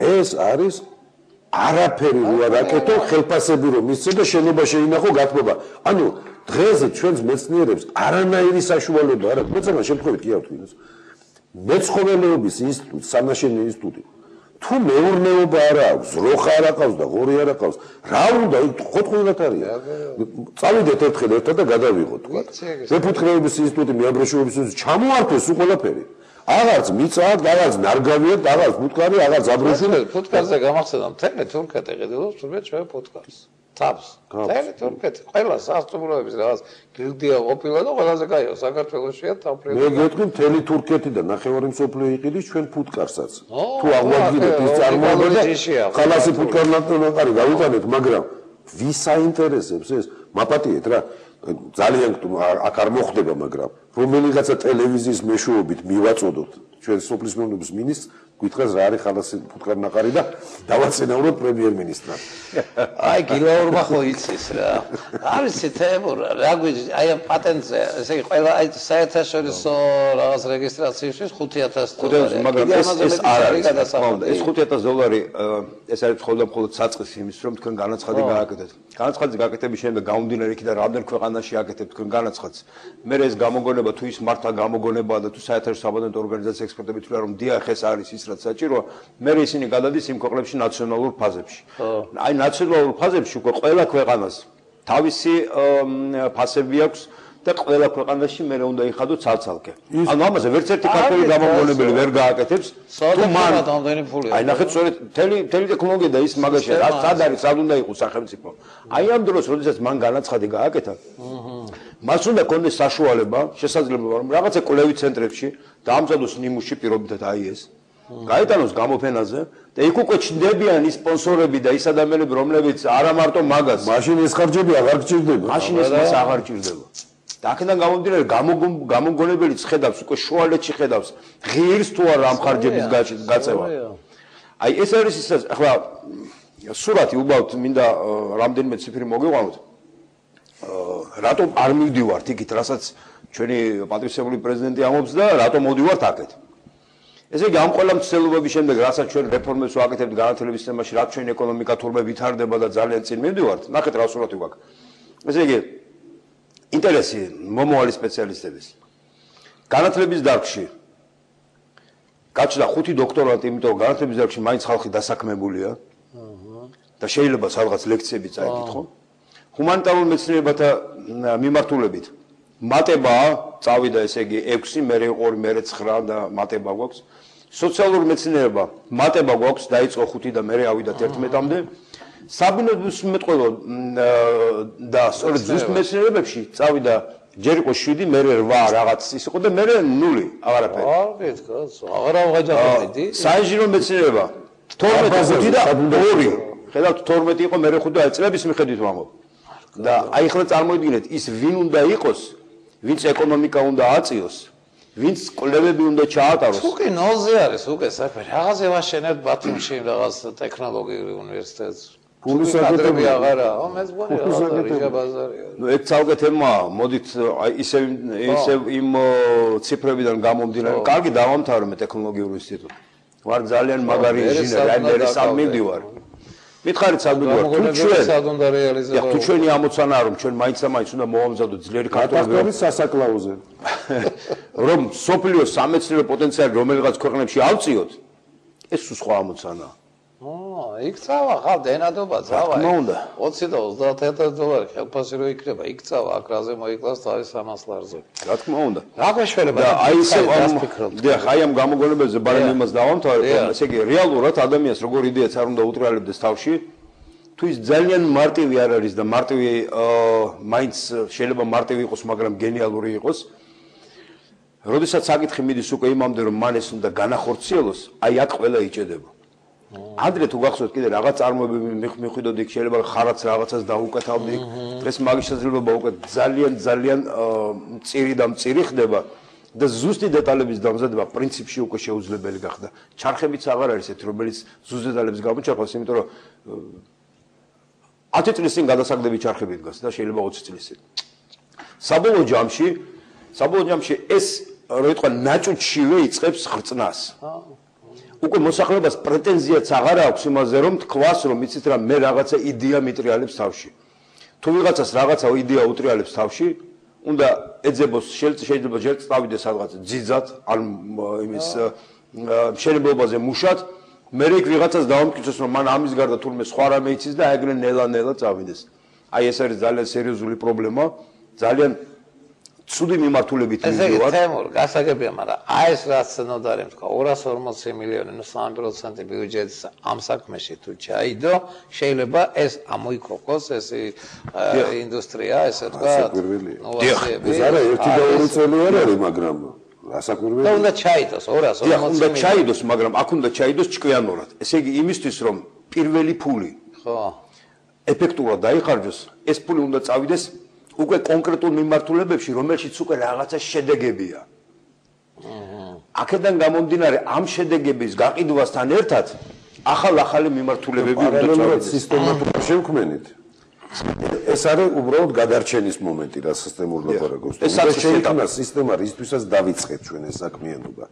ეს არის არაფერი როა რაკეთო ხელფასები რომ მისცე და შენობა შეინახო გათბობა. ანუ დღეზე ჩვენს მეცნიერებს არანაირი საშუალება არ აქვს. მეცამა შემთხვევით კი აქვს ვინც. მეცხოველეობის ინსტიტუტი, სამნაშენი ინსტიტუტი. თუ მეურნეობა არ აქვს, როხა არ აქვს და ღორი არ აქვს, რა უნდა ხოთხილად არია. წავიდეთ ერთხელ ერთად და გადავიღოთ, თქვა. მეფუტკრეობის ინსტიტუტი, მეაბრეშუმეობის ინსტიტუტი ჩამოართვეს უყოლაფერი. აღარც მიწა, აღარც ნარგავია, აღარც ფუტკარი, აღარც აბრეშუმე. ფუტკარზე გამახსენდა მთელი თურქეთი ყიდულობს თურმე ჩვენ ფუტკარს. თავს. მთელი თურქეთი ყველა სასტუმროების რაღაც გილდია ყოფილა და ყველაზე კაიო საქართველოშია თავფრენად. მე გეტყვი მთელი თურქეთი და ნახევარი მსოფლიო იყიდის ჩვენ ფუტკარსაც. თუ აღვადგინეთ ის წარმოება და ხალასი ფუტკარნატონაკარი გავიტანეთ, მაგრამ ვის აინტერესებს ეს? მაპატიეთ რა. ძალიან აქ არ მოხდება, მაგრამ რომელიღაცა ტელევიზიის მეშვეობით მივაწოდოთ ჩვენ სოფლის მეურნეობის მინისტრს, გითხრას რა არის ხალასი ფუტკარნაყარი და დავაცენავროთ პრემიერ-მინისტრად. აი გილაურმა ხო იცის რა. არის თემურ რა გვიძ აი ამ პატენტზე, ესე იგი ყველა აი საერთაშორისო რაღაც რეგისტრაციისთვის 5000 მაგრამ ეს არ არის. ეს 5000 დოლარი ეს არის მხოლოდ საწყის იმის რომ თქვენ განაცხადი გააკეთეთ. განაცხადის გაკეთების შემდეგ გამომდინარე იქიდან რამდენ ქვეყანაში აკეთებთ თქვენ განაცხადს. მე ეს გამოგონება თუ ის მართლა გამოგონებაა და თუ საერთაშორისო საპატენტო ორგანიზაციის ექსპერტები თვლიან რომ დიახ ეს არის ის რაც საჭიროა, მე ისინი გადადის იმ ქვეყნებში ნაციონალურ ფაზებში. აი ნაციონალურ ფაზებში უკვე ყველა ქვეყანას თავისი ფასები აქვს და ყველა ქვეყანაში მე უნდა იხადო ცალ-ცალკე. ანუ ამაზე ვერც ერთი ქართული გამოგონებელი ვერ გააკეთებს. თუ მან ამდენი ფული აი ნახეთ სწორედ მთელი ტექნოლოგია და ის მაგაშია რა სად არის სად უნდა იყოს სახელმწიფო. აი ამ დროს როდესაც მან განაცხადი გააკეთა მას უნდა კონდეს საშუალება შესაძლებლობა რომ რაღაცა კვლევით ცენტრებში დაამზადოს ნიმუში პირობითად აი ეს გაიტანოს გამოფენაზე და იქ უკვე ჩნდებიან ის სპონსორები და ის ადამიანები რომლებიც არა მარტო მაგას მაშინ ეს ხარჯები აღარ გჭირდება მაშინ ეს აღარ გჭირდება და აქედან გამომდინარე გამოგონებელი ხედავს უკვე შუალედში ხედავს ღირს თუ არა ამ ხარჯების გაწევა აი ეს არის ის ახლა სურათი უბრალოდ მინდა რამდენიმე ციფრი მოგიყვანოთ რატომ არ მივდივართ იქით რასაც ჩვენი პატრიოტული პრეზიდენტი ამბობს და რატომ მოდივართ აქეთ ესე იგი ამ ყველა მცდელობების შემდეგ რასაც ჩვენ რეფორმებს ვაკეთებთ განათლების სისტემაში რაც ჩვენ ეკონომიკა თურმე ვითარდება და ძალიან წინ მივდივართ ნახეთ რა სურათი გვაქვს ესე იგი ინტერესი მომავალი სპეციალისტების განათლების დარგში გაჩნდა 5 დოქტორანტი იმიტომ რომ განათლების დარგში მაინც ხალხი დასაქმებულია და შეიძლება სადღაც ლექციები წაიკითხო ჰუმანიტარულ მეცნიერებათა მიმართულებით მატებაა წავიდა ესე იგი 6 მერე 2 მერე 9 და მატება გვაქვს სოციალური მეცნიერება მატება გვაქვს დაიწყო 5 და მერე ავიდათ 11-მდე საბუნებისმეტყველო და სწორედ ზუსტ მეცნიერებებში წავიდა ჯერ იყო 7 მერე 8 რაღაც ის იყო და მერე 0 აღარაფერი არ გეთქოს აღარ ავღაჯაფრიდი საინჟინრო მეცნიერება 12 და 2 ხედავთ 12 იყო მერე 5 წლების მიხედვით ვამბობ და აი ახლა წარმოიდგინეთ ის ვინ უნდა იყოს ვინც ეკონომიკა უნდა აწიოს ვინც კვლევები უნდა ჩაატაროს უკვე ნოზე არის უკვე საფერი რაღაცე ვაშენებთ ბათუმში რაღაც ტექნოლოგიური უნივერსიტეტს ფულის საკეთები აღარა მეც მგონი რაღაცა რიჟა ბაზარია ნუ ეგ ცალკე თემაა მოდით აი ისე იმ ციფრებიდან გამომდინარე კარგი დავამთავრე მე ტექნოლოგიურ ინსტიტუტს ვარ ძალიან მაგარი ინჟინერი აი მე სად მივდივარ მითხარით სად მივდივარ თუ ჩვენ სად უნდა რეალიზება თუ ჩვენი ამოცანაა რომ ჩვენ მაინც და მაინც უნდა მოვამზადოთ ძლიერი ქართველები არის სასაკლაუზე რომ სოფლიოს სამეცნიერო პოტენციალი რომელიღაც ქვეყნებში ავწიოთ ეს სხვა ამოცანაა იქ წავა ხალ დენადობა წავა 20 და 30000 დოლარი ხელფასი რო იქნება იქ წავა აკრაზე მოიკლას თავის 300 ლარზე რა თქმა უნდა რა გვეშველება და აი ესე აი ამ გამოგონებებზე ბარემ იმას დავამთავრე ესე იგი რეალურად ადამიანს როგორ იდეაც არ უნდა უტრიალებდეს თავში თუ ის ძალიან მარტივი არ არის და მარტივი მაინც შეიძლება მარტივი იყოს მაგრამ გენიალური იყოს როდესაც საკითხი მიდის უკვე იმამდე რომ მან ეს უნდა განახორციელოს აი აქ ყველა იჭედება ადრე თუ გახსოვთ კიდე რაღაც წარმოებები მიხვიდოდი იქ შეიძლება ხარაც რაღაცას დაუკეთავდი იქ დღეს მაგის შესაძლებლობა უკვე ძალიან მწირი და მწირი ხდება და ზუსტი დეტალების დამზადება პრინციპში უკვე შეუძლებელი გახდა ჩარხებიც აღარ არის ეს რომელიც ზუსტ დეტალებს გამოჩარხავს იმიტომ რომ 10 წლის წინ გადასაგდები ჩარხები დგას და შეიძლება 20 წლის წინ საბოლოო ჯამში ეს რო იტყვა ნაჭუჭშივე იწყებს ხრწნას უკვე მოსახლეობას პრეტენზიაც აღარ აქვს იმაზე, რომ თქვას, რომ იცით რა, მე რაღაცა იდეა მიტრიალებს თავში. თუ ვიღაცას რაღაცა იდეა უტრიალებს თავში, უნდა ეძებოს, შეიძლება ჯერ წავიდეს სადღაც ძიძად, ან იმის მშენებლობაზე მუშად, მე იქ ვიღაცას დაამტკიცოს, რომ მან ამის გარდა თურმე სხვა რამე იცის და ეგრე ნელა-ნელა წავიდეს. აი ეს არის ძალიან სერიოზული პრობლემა, ძალიან ცუდი მიმართულებით მივიდივარ. ესე იგი, თემურ, გასაგებია, მაგრამ აი ეს რაც ნოდარი თქვა, 240 მილიონი, ნუ 3% ბიუჯეტს ამ საქმეში თუ ჩაიდო, შეიძლება ეს ამოიქოქოს ეს ინდუსტრია, ესე თქვა. ეს არა 1 და 2 წელი არ არის, მაგრამ რასაკვირველია. და უნდა ჩაიდოს 240 მილიონი. უნდა ჩაიდოს, მაგრამ აქ უნდა ჩაიდოს ჭკვიანურად. ესე იგი, იმისთვის რომ პირველი ფული ხო ეფექტურად დაიხარჯოს, ეს ფული უნდა წავიდეს უკვე კონკრეტულ მიმართულებებში, რომელშიც უკვე რაღაცა შედეგებია. აქედან გამომდინარე, ამ შედეგების გაყიდვასთან ერთად ახალ-ახალი მიმართულებები უნდა წავიდეს. სისტემატურად შევქმნით. ეს არის უბრალოდ გადარჩენის მომენტი, რა სისტემურ ლაპარაკობს. ეს შეიქმნა სისტემა, რისთვისაც დავიწყეთ ჩვენ ეს საქმიანობა.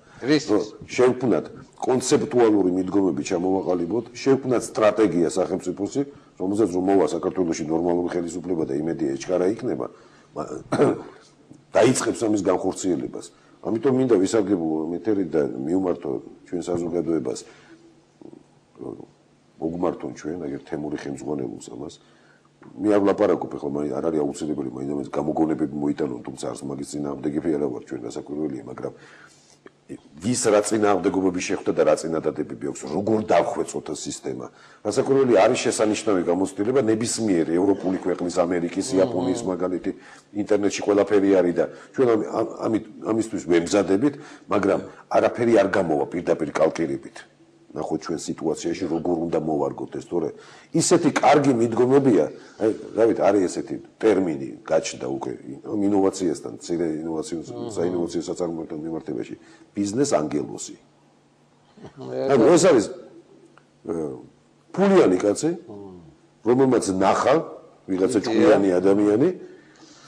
შევქმნათ კონცეპტუალური მიდგომები ჩამოვაყალიბოთ, შევქმნათ სტრატეგია სახელმწიფოსი, რომელზეც რომ მოვა საქართველოში ნორმალური ხელისუფლება და იმედია ეჩქარა იქნება, დაიწყებს ამის განხორციელებას. ამიტომ მინდა ვისარგებლო ეთერი და მივმართო ჩვენ საზოგადოებას, მოგმართონ ჩვენ, აგერ თემური ხელმძღვანელობს ამას. მე არ ვლაპარაკობ ახლა, არ არის აუცილებელი მაინც გამოგონებები მოიტანონ, თუმცა არც მაგის წინააღმდეგები არა ვარ ჩვენ, გასაკვირველია, მაგრამ ვის რა წინააღმდეგობები შეხვდა და რა წინადადებები აქვს, როგორ დავხვეწოთ ეს სისტემა. გასაკვირველია, არის შესანიშნავი გამოცდილება ნებისმიერი ევროპული ქვეყნის, ამერიკის, იაპონიის მაგალითი ინტერნეტში ყველაფერი არის და ჩვენ ამისთვის ვემზადებით, მაგრამ არაფერი არ გამოვა პირდაპირ კალკირებით. ნახოთ ჩვენ სიტუაციაში როგორ უნდა მოვარგოთ ეს, თორე ისეთი კარგი მიდგომებია, რავით, არის ესეთი ტერმინი გაჩნდა უკვე ინოვაციასთან, ცირე საინოვაციო საწარმოებთან მიმართებაში, ბიზნეს ანგელოზი. ანუ ეს არის ფულიანი კაცი, რომელმაც ნახა ვიღაცა ჭკვიანი ადამიანი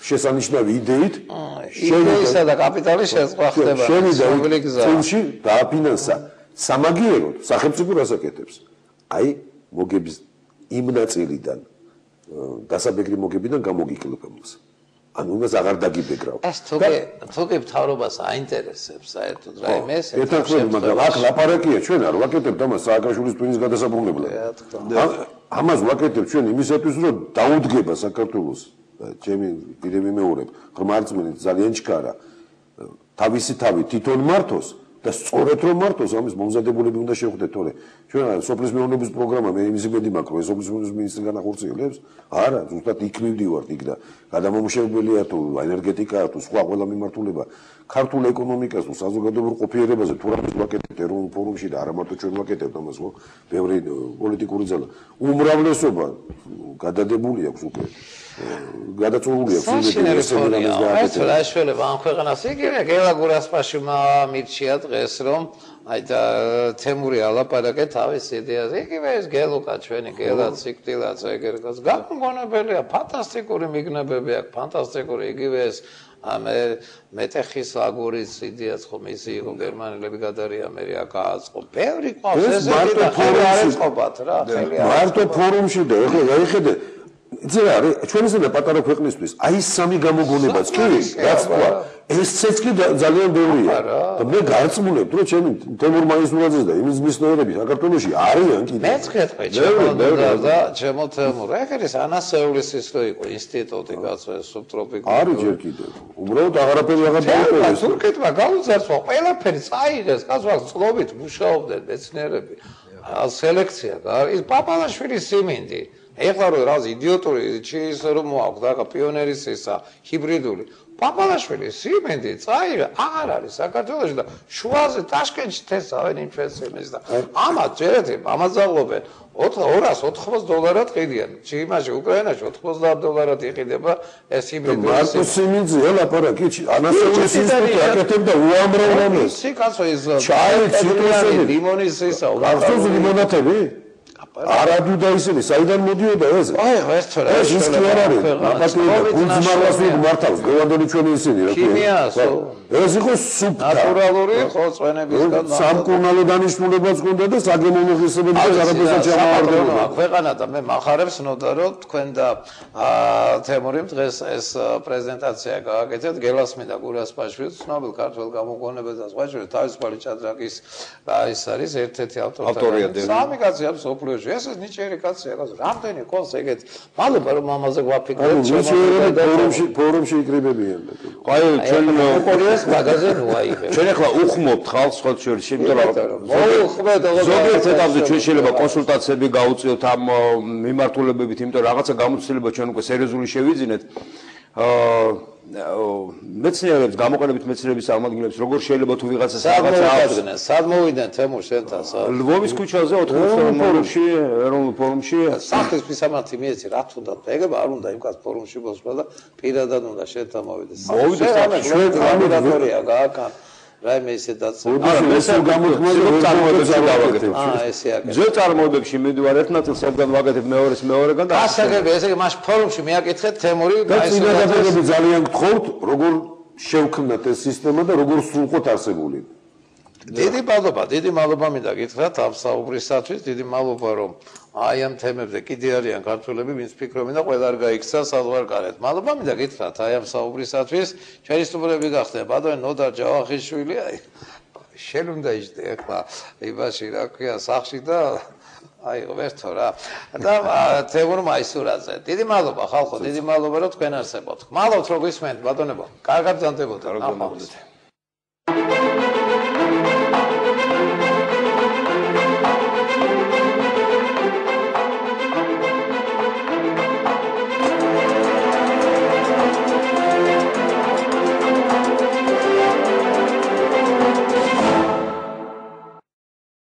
შესანიშნავი იდეით, იდეისა და კაპიტალის შეზღვა ხდება. შევიდა ფულში დააფინანსა. სამაგიეროდ სახელმწიფო რას აკეთებს? აი, მოგების იმ ნაწილიდან, დასაბეგრი მოგებიდან გამოგიკლებს. ანუ იმას აღარ დაგიბეგრავ. ეს თუკი მთავრობას აინტერესებს საერთოდ რაიმე ეს. ერთად, მაგრამ აქ ლაპარაკია ჩვენ არ ვაკეთებთ ამას სააკაშვილის ტვინის გადასაბრუნებლად. ამას ვაკეთებთ ჩვენ იმისათვის, რომ დაუდგება საქართველოს, ჩემი პირები მეურებ, ღმერთმენით ძალიან ჩქარა, თავისი თავი თვითონ მართოს. და სწორედ რომ მართოს ამის მომზადებულები უნდა შევხვდეთ, თორე ჩვენ სოფლის მეურნეობის პროგრამა მე იმის იმედი მაქვს, რომ ეს სოფლის მეურნეობის მინისტრი განახორციელებს, არა, ზუსტად იქ მივდივართ იქ და გადამამუშავებელია თუ ენერგეტიკაა თუ სხვა ყველა მიმართულება ქართულ ეკონომიკას თუ საზოგადოებრივ ყოფიერებაზე თუ რამეს ვაკეთებთ ეროვნულ ფორუმში და არა მარტო ჩვენ ვაკეთებთ ამას, ხო? ბევრი პოლიტიკური ძალა. უმრავლესობა გადადებული აქვს უკვე. გადაწყვეტილია ეს რაშველება ამ ქვეყანას იგივე გელაგურასპაშმა მირჩია დღეს რომ აი და თემური ალაპარაკე თავის იდეაზე იგივე ეს გელუკა ჩვენი გელა ციკლაც ეგერგას გამოგონებელია ფანტასტიკური მიგნებები აქვს ფანტასტიკური იგივე ეს მეტეხის აგურის იდეაც ხომ ისი იყო გერმანელები გადარია მე აქ აწყო ბევრი ყავს ეს და ხელი არ ეწყობათ რა ხელი არ მარტო ფორუმში და ეხლა გაიხედე იცი რა ჩვენ ისე პატარა ქვეყნისთვის აი სამი გამოგონებაც კი რაც თქვა ესეც კი ძალიან ბევრია და მე გარწმუნებ რომ ჩემი თემურ მაისურაძე და იმის მისნოერები საქართველოში არიან კიდე მეცხრე ჩემო და ჩემო თემურ ეგ არის ანასეულის ის რო იყო ინსტიტუტი კაცო სუბტროპიკული არის ჯერ კიდე უბრალოდ აღარაფერი აღარ დაიწყეს თურქეთმა გაუძარცვა ყველაფერი წაიღეს კაცო წყობით მუშაობდნენ მეცნიერები სელექცია და ის პაპალაშვილის სიმინდი ეხლა რო რა იდიოტური ის რომ მოაქვს და პიონერის ისა ჰიბრიდული პაპალაშვილი სიმენდი წაიღე აღარ არის საქართველოში და შუაზე ტაშკენტში თესავენ ინფექციებს და ამათ ჯერეთი ამაზაღობენ $280 ყიდიან იმაში უკრაინაში $80 იყიდება ეს ჰიბრიდული მარტო სიმინძეა ლაპარაკი ანასეულის ინსტიტუტი აკეთებდა უამრავ რამეს სიკაცო ის ჩაი ციტრუსები ლიმონის ისა გახსოვს ლიმონათები არადუ და ისინი საიდან მოდიოდა ეს? აი, ერთო რა. ეს ის კი არ არის. ნაპატიოდა გულძმარლას მართავს, გევანდელი ჩვენი ისინი რა ქიმია, ეს იყო სუფთა. ნატურალური ხო წვენებისგან. სამკურნალო დანიშნულებაც ჰქონდა და საგემოვნო ღირსებებიც არაფერსაც ჩამოარდებოდა. ქვეყანა და მე מחარებს ნოდა რომ თქვენ და თემურიმ დღეს ეს პრეზენტაცია გააკეთეთ გელასმიდა გურასპაშვილს, ცნობილ ქართველ გამოგონებელს და სხვა შორის თავისუფალი ჭადრაკის ის არის ერთ-ერთი ავტორია. სამი კაცი აქვს სოფლიოში. ეს ნიჭიერი კაცია, რამდენი ყოლს ეგეთ. მადლობა რომ ამაზე გვაფიქრეთ. ფორუმში იკრიბებიან. აი ჩვენ კორეას მაგაზე ნუაიღებ. ჩვენ ახლა უხმობთ ხალხს სხვა შორის, იმიტომ რომ მოუხმეთ ზოგიერთ ეტაპზე ჩვენ შეიძლება კონსულტაციები გავუწიოთ ამ მიმართულებებით, იმიტომ რომ რაღაცა გამოცდილება ჩვენ უკვე სერიოზული შევიძინეთ. მეცნიერებს, გამოყენებით მეცნიერების წარმომადგენლებს, როგორ შეიძლება თუ ვიღაცას რაღაცა სად მოვიდნენ თემურ შენთან? ლვოვის ქუჩაზე 90 ეროვნულ ფორუმში სახლის ფისამართი მიეცი, რა თუნდაც ეგება არ უნდა იმ კაც ფორუმში მოსვლა და პირადად უნდა შენთან მოვიდეს. მოვიდეს ჩვენ კანდიდატურია გააკან. რაიმე ისე დაწესებულა. მესერ გამოთქმაზე წარმოებებს დავაკეთებ. ესე აკეთებ. ძველ წარმოებებში მიდივარ ერთ ნაწილს ერთგან ვაკეთებ მეორეს მეორეგან და ასაგები ესე იგი მას ფორუმში მიაკითხეთ თემური და წინადადებები ძალიან გთხოვთ, როგორ შევქმნათ ეს სისტემა და როგორ სრულყოთ არსებული. დიდი მადლობა მინდა გითხრათ ამ საუბრისათვის, დიდი მადლობა რომ აი ამ თემებზე კიდე არიან ქართველები, ვინც ფიქრობენ და ყველა არ გაიქცა საზღვარგარეთ. მადლობა მინდა გითხრათ აი ამ საუბრისათვის. ჩვენი სტუმრები გახდნენ ბატონი ნოდარ ჯავახიშვილი, აი შენ უნდა იჯდე ახლა იმაში რა ქვია სახში და აი ვერთო რა. და თემურ მაისურაძე. დიდი მადლობა ხალხო, დიდი მადლობა რომ თქვენ არსებობთ. მადლობთ რომ გისმენთ ბატონებო. კარგად ბრძანდებოდეთ.